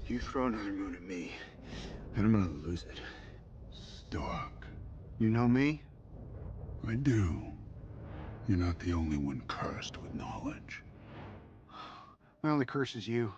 You throw another moon at me, and I'm gonna lose it. Stark. You know me? I do. You're not the only one cursed with knowledge. My only curse is you.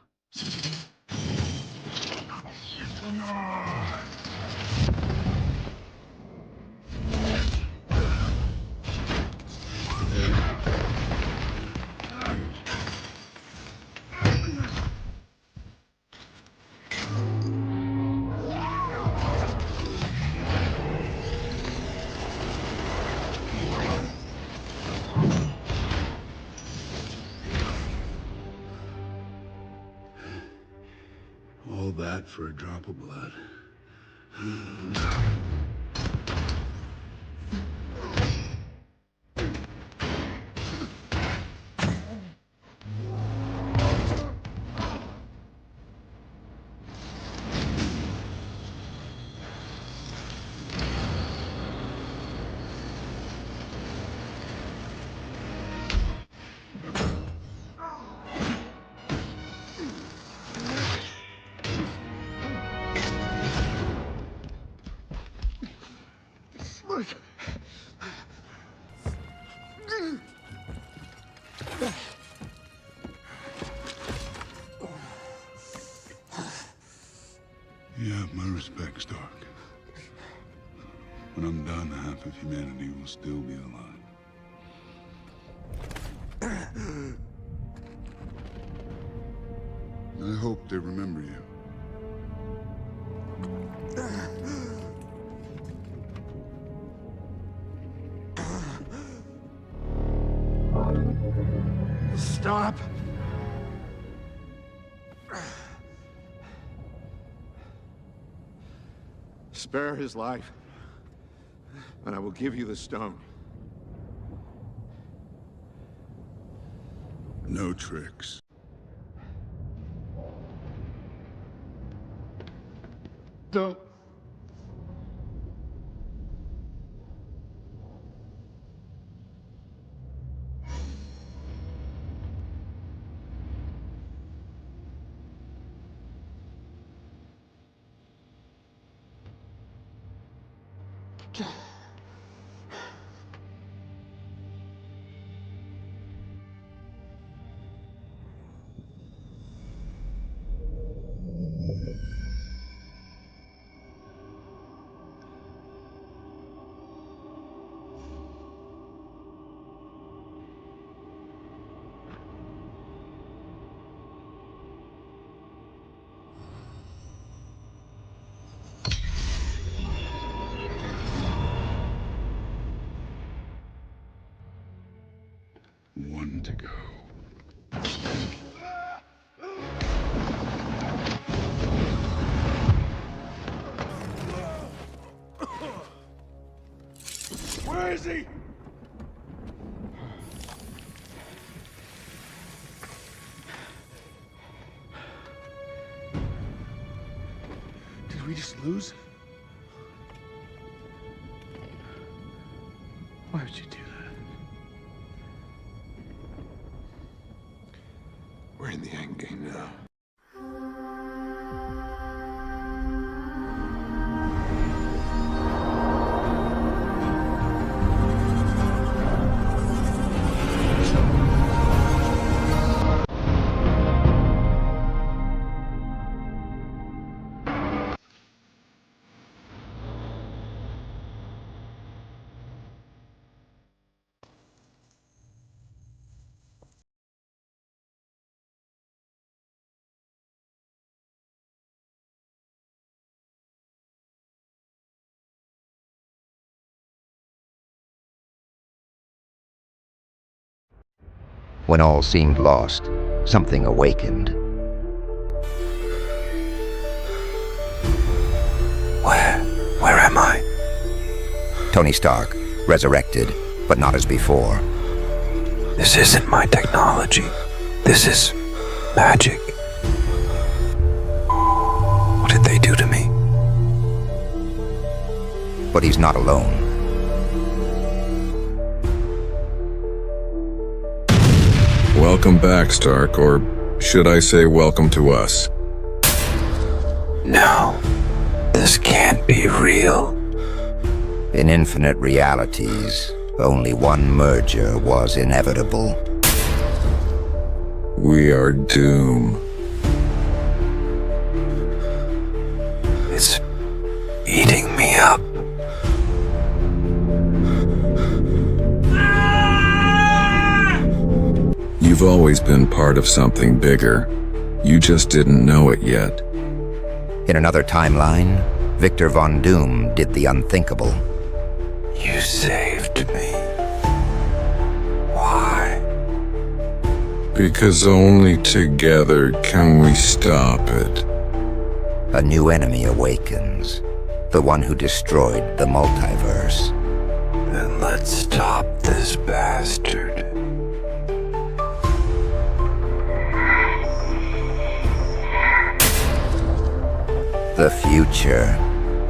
All that for a drop of blood. You have my respect, Stark. When I'm done, half of humanity will still be alive. I hope they remember you. Stop! Spare his life, and I will give you the stone. No tricks. Don't. One to go. Where is he? Did we just lose? Why would you do that? We're in the end game now. When all seemed lost, something awakened. Where am I? Tony Stark, resurrected, but not as before. This isn't my technology. This is magic. What did they do to me? But he's not alone. Welcome back, Stark, or should I say welcome to us. No, this can't be real. In infinite realities, only one merger was inevitable. We are doomed. It's eating me up. You've always been part of something bigger. You just didn't know it yet. In another timeline, Victor Von Doom did the unthinkable. You saved me. Why? Because only together can we stop it. A new enemy awakens, the one who destroyed the multiverse. Then let's stop this bastard. The future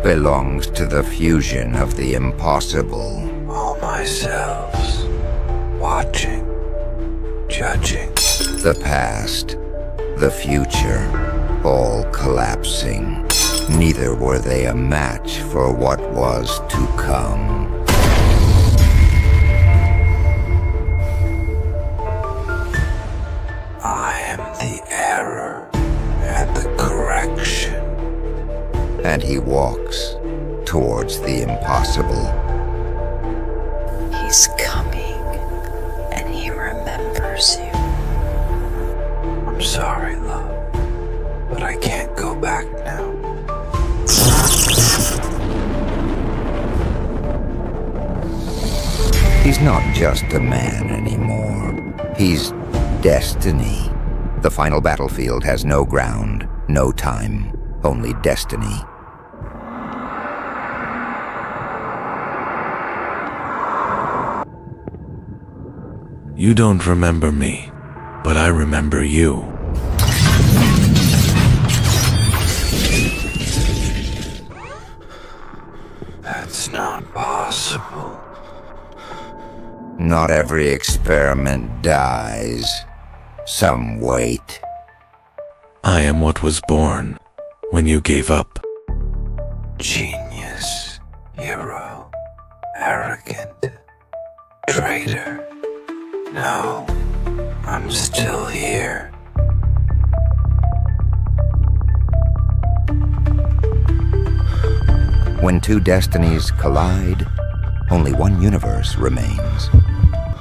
belongs to the fusion of the impossible. All myselves. Watching. Judging. The past, the future, all collapsing. Neither were they a match for what was to come. I am the error and the correction. And he walks towards the impossible. He's coming, and he remembers you. I'm sorry, love, but I can't go back now. He's not just a man anymore. He's destiny. The final battlefield has no ground, no time, only destiny. You don't remember me, but I remember you. That's not possible. Not every experiment dies. Some wait. I am what was born when you gave up. Genius, hero, arrogant, traitor. No, I'm still here. When two destinies collide, only one universe remains.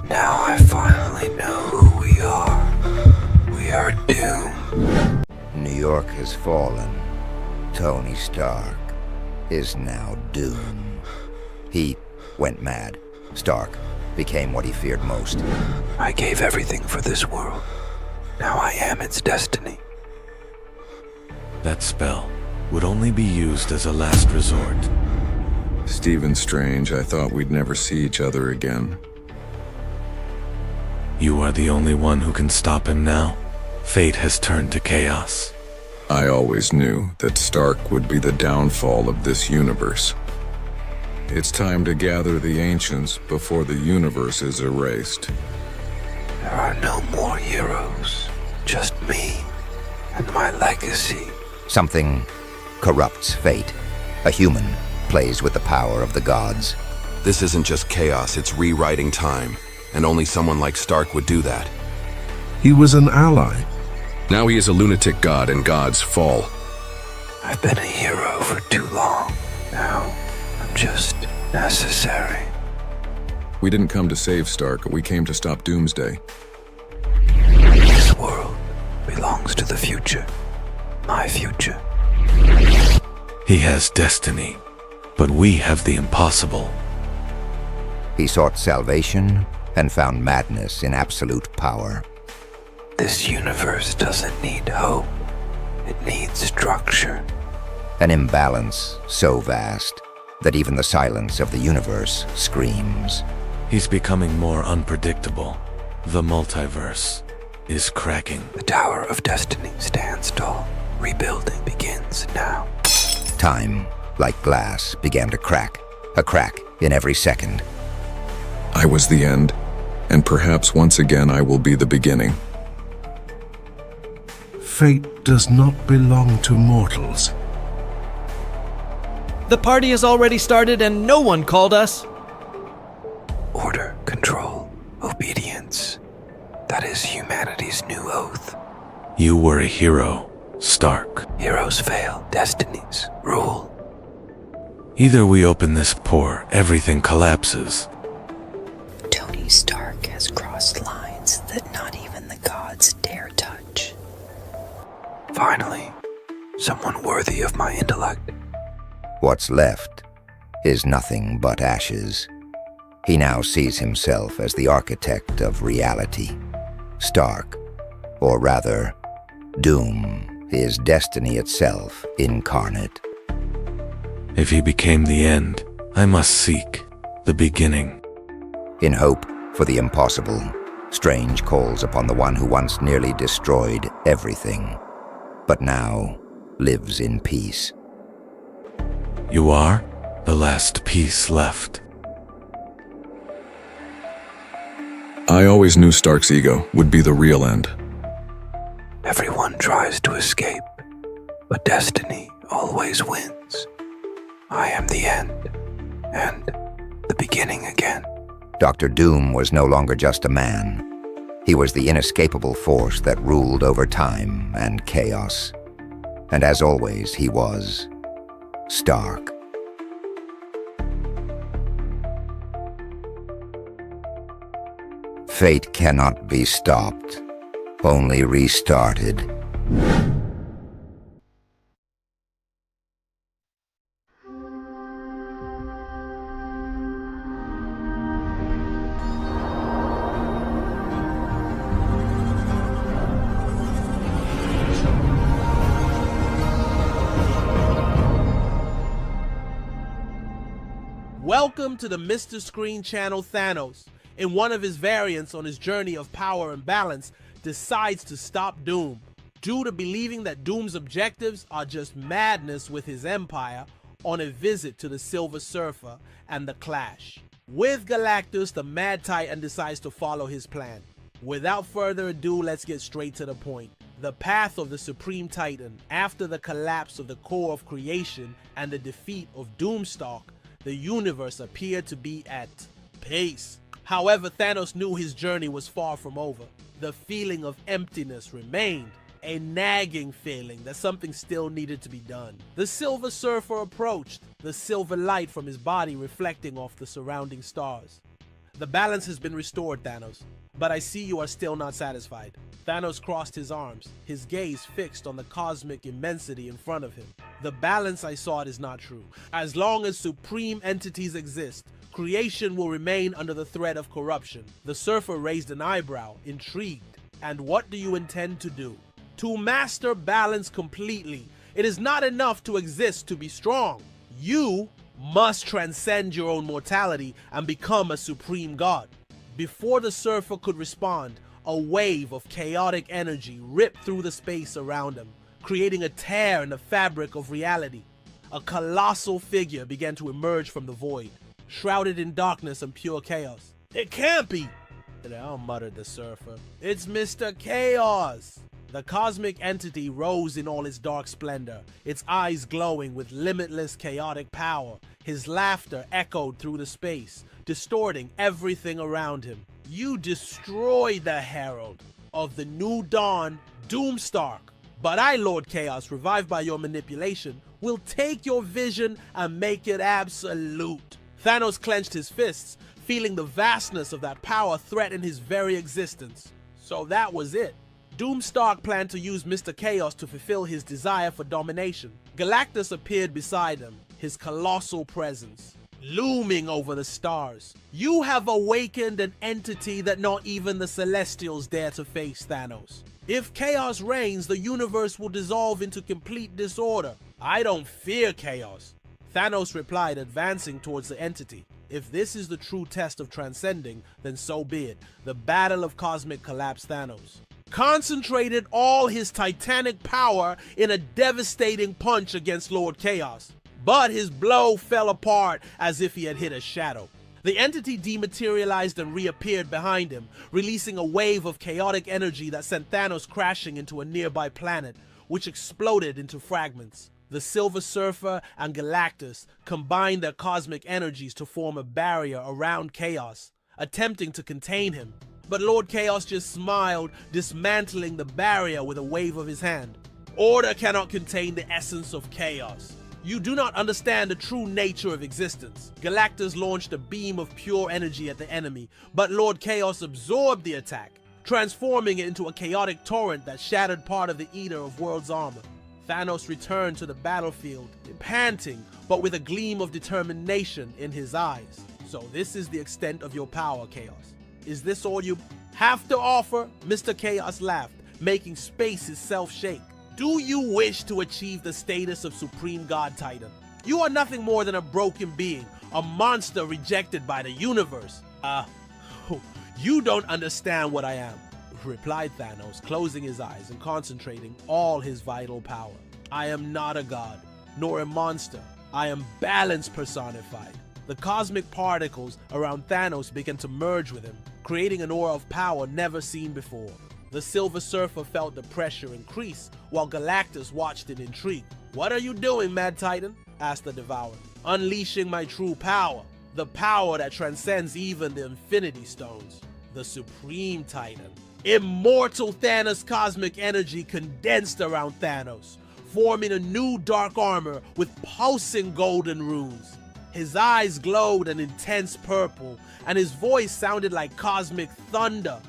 Now I finally know who we are. We are doomed. New York has fallen. Tony Stark is now doomed. He went mad. Stark became what he feared most. I gave everything for this world. Now I am its destiny. That spell would only be used as a last resort. Stephen Strange, I thought we'd never see each other again. You are the only one who can stop him now. Fate has turned to chaos. I always knew that Stark would be the downfall of this universe. It's time to gather the ancients before the universe is erased. There are no more heroes. Just me and my legacy. Something corrupts fate. A human plays with the power of the gods. This isn't just chaos, it's rewriting time. And only someone like Stark would do that. He was an ally. Now he is a lunatic god and gods fall. I've been a hero for too long. Now I'm just necessary. We didn't come to save Stark, we came to stop Doomsday. This world belongs to the future. My future. He has destiny, but we have the impossible. He sought salvation and found madness in absolute power. This universe doesn't need hope. It needs structure. An imbalance so vast that even the silence of the universe screams. He's becoming more unpredictable. The multiverse is cracking. The Tower of Destiny stands tall. Rebuilding begins now. Time, like glass, began to crack. A crack in every second. I was the end, and perhaps once again I will be the beginning. Fate does not belong to mortals. The party has already started and no one called us. Order, control, obedience. That is humanity's new oath. You were a hero, Stark. Heroes fail, destinies rule. Either we open this pore, everything collapses. Tony Stark has crossed lines that not even the gods dare touch. Finally, someone worthy of my intellect. What's left is nothing but ashes. He now sees himself as the architect of reality. Stark, or rather, Doom, is destiny itself incarnate. If he became the end, I must seek the beginning. In hope for the impossible, Strange calls upon the one who once nearly destroyed everything, but now lives in peace. You are the last piece left. I always knew Stark's ego would be the real end. Everyone tries to escape, but destiny always wins. I am the end, and the beginning again. Dr. Doom was no longer just a man. He was the inescapable force that ruled over time and chaos. And as always, he was Stark. Fate cannot be stopped, only restarted. Welcome to the Mr. Screen channel. Thanos, in one of his variants on his journey of power and balance, decides to stop Doom, due to believing that Doom's objectives are just madness with his empire on a visit to the Silver Surfer and the Clash. With Galactus, the Mad Titan decides to follow his plan. Without further ado, let's get straight to the point. The path of the Supreme Titan after the collapse of the core of creation and the defeat of Doomstalk, the universe appeared to be at peace. However, Thanos knew his journey was far from over. The feeling of emptiness remained, a nagging feeling that something still needed to be done. The Silver Surfer approached, the silver light from his body reflecting off the surrounding stars. The balance has been restored, Thanos, but I see you are still not satisfied. Thanos crossed his arms, his gaze fixed on the cosmic immensity in front of him. The balance I sought is not true. As long as supreme entities exist, creation will remain under the threat of corruption. The Surfer raised an eyebrow, intrigued. And what do you intend to do? To master balance completely, it is not enough to exist to be strong. You must transcend your own mortality and become a supreme god. Before the Surfer could respond, a wave of chaotic energy ripped through the space around him, creating a tear in the fabric of reality. A colossal figure began to emerge from the void, shrouded in darkness and pure chaos. "It can't be!" muttered the Surfer. "It's Mr. Chaos!" The cosmic entity rose in all its dark splendor, its eyes glowing with limitless chaotic power. His laughter echoed through the space, distorting everything around him. "You destroyed the herald of the new dawn, Doomstark. But I, Lord Chaos, revived by your manipulation, will take your vision and make it absolute." Thanos clenched his fists, feeling the vastness of that power threaten his very existence. So that was it. Doomstark planned to use Mr. Chaos to fulfill his desire for domination. Galactus appeared beside him, his colossal presence looming over the stars. "You have awakened an entity that not even the Celestials dare to face, Thanos. If chaos reigns, the universe will dissolve into complete disorder." "I don't fear chaos," Thanos replied, advancing towards the entity. "If this is the true test of transcending, then so be it." The battle of cosmic collapse Thanos concentrated all his titanic power in a devastating punch against Lord Chaos. But his blow fell apart as if he had hit a shadow. The entity dematerialized and reappeared behind him, releasing a wave of chaotic energy that sent Thanos crashing into a nearby planet, which exploded into fragments. The Silver Surfer and Galactus combined their cosmic energies to form a barrier around Chaos, attempting to contain him. But Lord Chaos just smiled, dismantling the barrier with a wave of his hand. Order cannot contain the essence of chaos. You do not understand the true nature of existence. Galactus launched a beam of pure energy at the enemy, but Lord Chaos absorbed the attack, transforming it into a chaotic torrent that shattered part of the Eater of Worlds' armor. Thanos returned to the battlefield, panting, but with a gleam of determination in his eyes. So this is the extent of your power, Chaos. Is this all you have to offer? Mr. Chaos laughed, making space itself shake. Do you wish to achieve the status of Supreme God Titan? You are nothing more than a broken being, a monster rejected by the universe. You don't understand what I am, replied Thanos, closing his eyes and concentrating all his vital power. I am not a god, nor a monster. I am balance personified. The cosmic particles around Thanos began to merge with him, creating an aura of power never seen before. The Silver Surfer felt the pressure increase, while Galactus watched in intrigue. What are you doing, Mad Titan? Asked the Devourer. Unleashing my true power, the power that transcends even the Infinity Stones. The Supreme Titan. Immortal Thanos' cosmic energy condensed around Thanos, forming a new dark armor with pulsing golden runes. His eyes glowed an intense purple, and his voice sounded like cosmic thunder.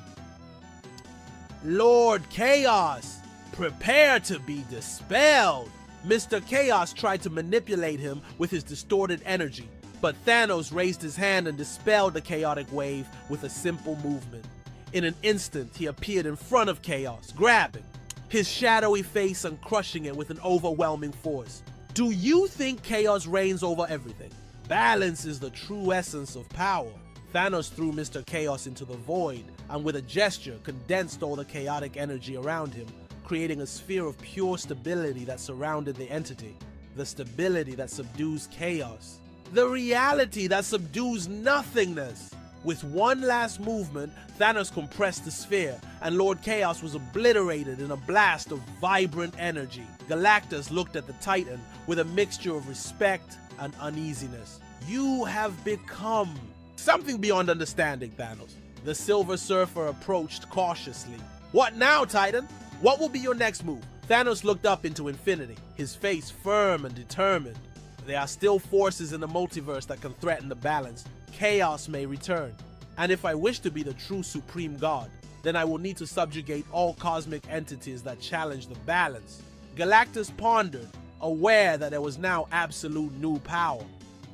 Lord Chaos, prepare to be dispelled. Mr. Chaos tried to manipulate him with his distorted energy, but Thanos raised his hand and dispelled the chaotic wave with a simple movement. In an instant, he appeared in front of Chaos, grabbing his shadowy face and crushing it with an overwhelming force. Do you think Chaos reigns over everything? Balance is the true essence of power. Thanos threw Mr. Chaos into the void, and with a gesture condensed all the chaotic energy around him, creating a sphere of pure stability that surrounded the entity. The stability that subdues chaos. The reality that subdues nothingness. With one last movement, Thanos compressed the sphere, and Lord Chaos was obliterated in a blast of vibrant energy. Galactus looked at the Titan with a mixture of respect and uneasiness. You have become something beyond understanding, Thanos. The Silver Surfer approached cautiously. What now, Titan? What will be your next move? Thanos looked up into infinity, his face firm and determined. There are still forces in the multiverse that can threaten the balance. Chaos may return. And if I wish to be the true Supreme God, then I will need to subjugate all cosmic entities that challenge the balance. Galactus pondered, aware that there was now absolute new power.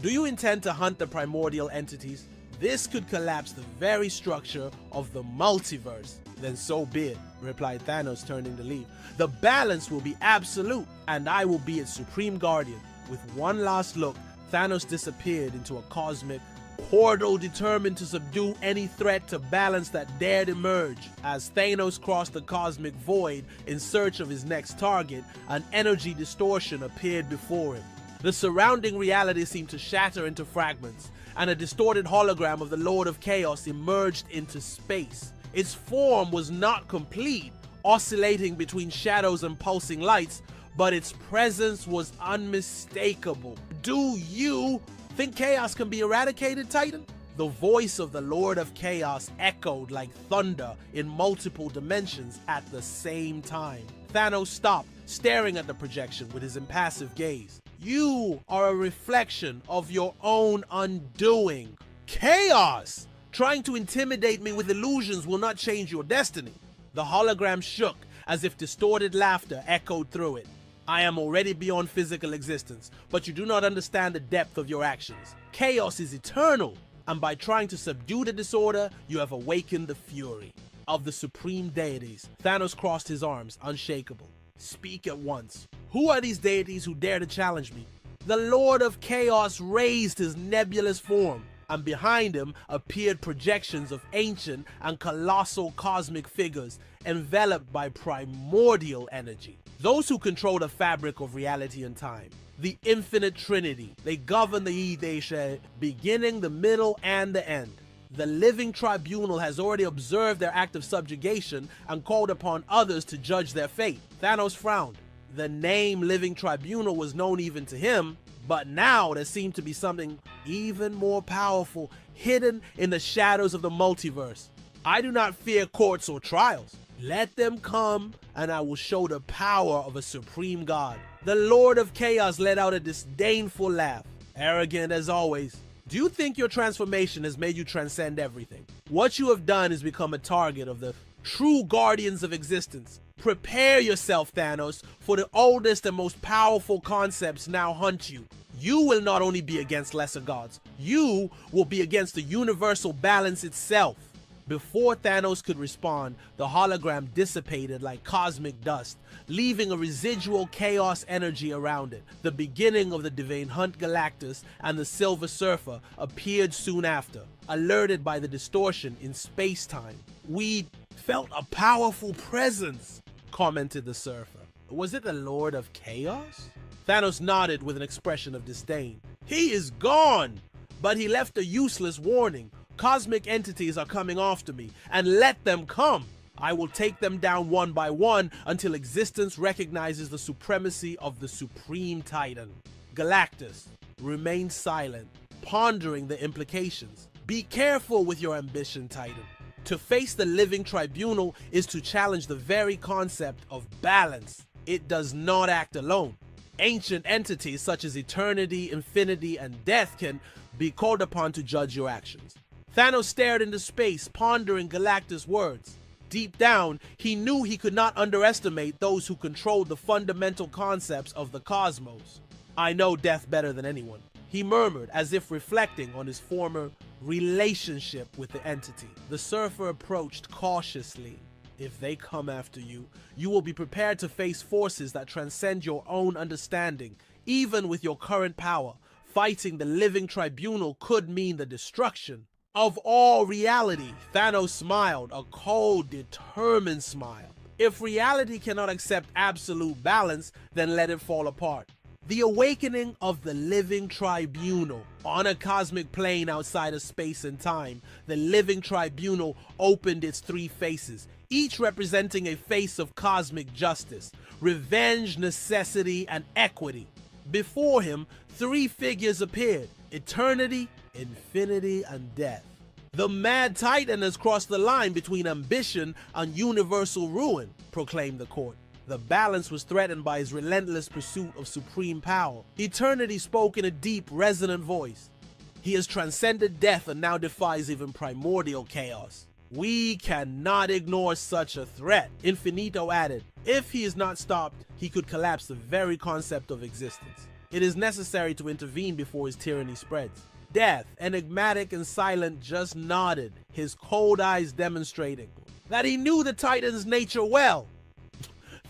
Do you intend to hunt the primordial entities? This could collapse the very structure of the multiverse. Then so be it, replied Thanos, turning to leave. The balance will be absolute, and I will be its supreme guardian. With one last look, Thanos disappeared into a cosmic portal determined to subdue any threat to balance that dared emerge. As Thanos crossed the cosmic void in search of his next target, an energy distortion appeared before him. The surrounding reality seemed to shatter into fragments, and a distorted hologram of the Lord of Chaos emerged into space. Its form was not complete, oscillating between shadows and pulsing lights, but its presence was unmistakable. Do you think chaos can be eradicated, Titan? The voice of the Lord of Chaos echoed like thunder in multiple dimensions at the same time. Thanos stopped, staring at the projection with his impassive gaze. You are a reflection of your own undoing. Chaos! Trying to intimidate me with illusions will not change your destiny. The hologram shook as if distorted laughter echoed through it. I am already beyond physical existence, but you do not understand the depth of your actions. Chaos is eternal, and by trying to subdue the disorder, you have awakened the fury of the supreme deities. Thanos crossed his arms, unshakable. Speak at once. Who are these deities who dare to challenge me? The Lord of Chaos raised his nebulous form, and behind him appeared projections of ancient and colossal cosmic figures enveloped by primordial energy. Those who control the fabric of reality and time. The infinite trinity. They govern the Edesha, beginning, the middle, and the end. The living tribunal has already observed their act of subjugation and called upon others to judge their fate. Thanos frowned. The name Living Tribunal was known even to him, but now there seemed to be something even more powerful hidden in the shadows of the multiverse. I do not fear courts or trials. Let them come, and I will show the power of a supreme god. The Lord of Chaos let out a disdainful laugh, arrogant as always. Do you think your transformation has made you transcend everything? What you have done is become a target of the true guardians of existence. Prepare yourself, Thanos, for the oldest and most powerful concepts now hunt you. You will not only be against lesser gods, you will be against the universal balance itself. Before Thanos could respond, the hologram dissipated like cosmic dust, leaving a residual chaos energy around it. The beginning of the Divine Hunt Galactus and the Silver Surfer appeared soon after, alerted by the distortion in space-time. "We felt a powerful presence," commented the Surfer. "Was it the Lord of Chaos?" Thanos nodded with an expression of disdain. "He is gone, but he left a useless warning. Cosmic entities are coming after me, and let them come. I will take them down one by one until existence recognizes the supremacy of the Supreme Titan." Galactus remained silent, pondering the implications. Be careful with your ambition, Titan. To face the Living Tribunal is to challenge the very concept of balance. It does not act alone. Ancient entities such as eternity, infinity, and death can be called upon to judge your actions. Thanos stared into space, pondering Galactus' words. Deep down, he knew he could not underestimate those who controlled the fundamental concepts of the cosmos. "I know death better than anyone," he murmured, as if reflecting on his former relationship with the entity. The Surfer approached cautiously. "If they come after you, you will be prepared to face forces that transcend your own understanding. Even with your current power, fighting the Living Tribunal could mean the destruction of all reality." Thanos smiled, a cold, determined smile. If reality cannot accept absolute balance, then let it fall apart. The awakening of the Living Tribunal. On a cosmic plane outside of space and time, the Living Tribunal opened its three faces, each representing a face of cosmic justice, revenge, necessity, and equity. Before him, three figures appeared: eternity, infinity, and death. "The Mad Titan has crossed the line between ambition and universal ruin," proclaimed the court. The balance was threatened by his relentless pursuit of supreme power. Eternity spoke in a deep, resonant voice. "He has transcended death and now defies even primordial chaos. We cannot ignore such a threat." Infinito added, "If he is not stopped, he could collapse the very concept of existence. It is necessary to intervene before his tyranny spreads." Death, enigmatic and silent, just nodded, his cold eyes demonstrating that he knew the Titan's nature well.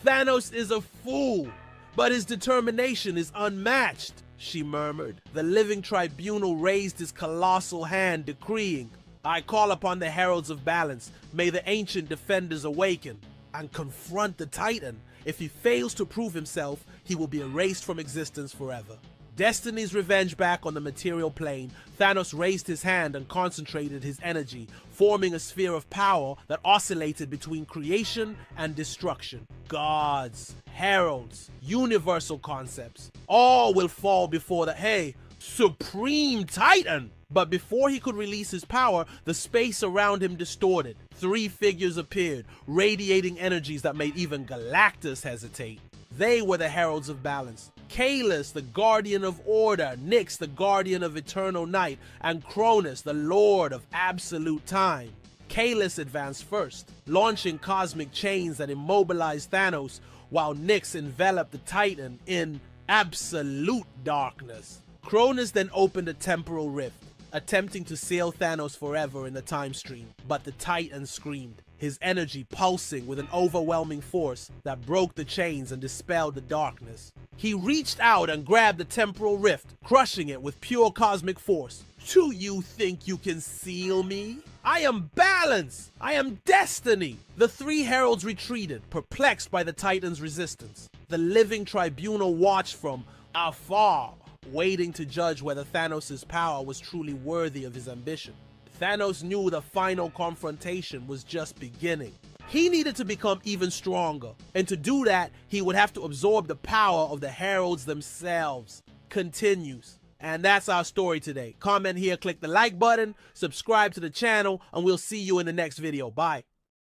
"Thanos is a fool, but his determination is unmatched," she murmured. The Living Tribunal raised his colossal hand, decreeing, "I call upon the heralds of balance. May the ancient defenders awaken and confront the Titan. If he fails to prove himself, he will be erased from existence forever." Destiny's revenge back on the material plane, Thanos raised his hand and concentrated his energy, forming a sphere of power that oscillated between creation and destruction. Gods, heralds, universal concepts, all will fall before the, Supreme Titan! But before he could release his power, the space around him distorted. Three figures appeared, radiating energies that made even Galactus hesitate. They were the heralds of balance. Kalis, the guardian of order, Nyx, the guardian of eternal night, and Cronus, the lord of absolute time. Kalis advanced first, launching cosmic chains that immobilized Thanos, while Nyx enveloped the Titan in absolute darkness. Cronus then opened a temporal rift, attempting to seal Thanos forever in the time stream, but the Titan screamed, his energy pulsing with an overwhelming force that broke the chains and dispelled the darkness. He reached out and grabbed the temporal rift, crushing it with pure cosmic force. "Do you think you can seal me? I am balance! I am destiny!" The three heralds retreated, perplexed by the Titan's resistance. The Living Tribunal watched from afar, waiting to judge whether Thanos' power was truly worthy of his ambition. Thanos knew the final confrontation was just beginning. he needed to become even stronger. And to do that, he would have to absorb the power of the heralds themselves. Continues. And that's our story today. Comment here, click the like button, subscribe to the channel, and we'll see you in the next video. Bye.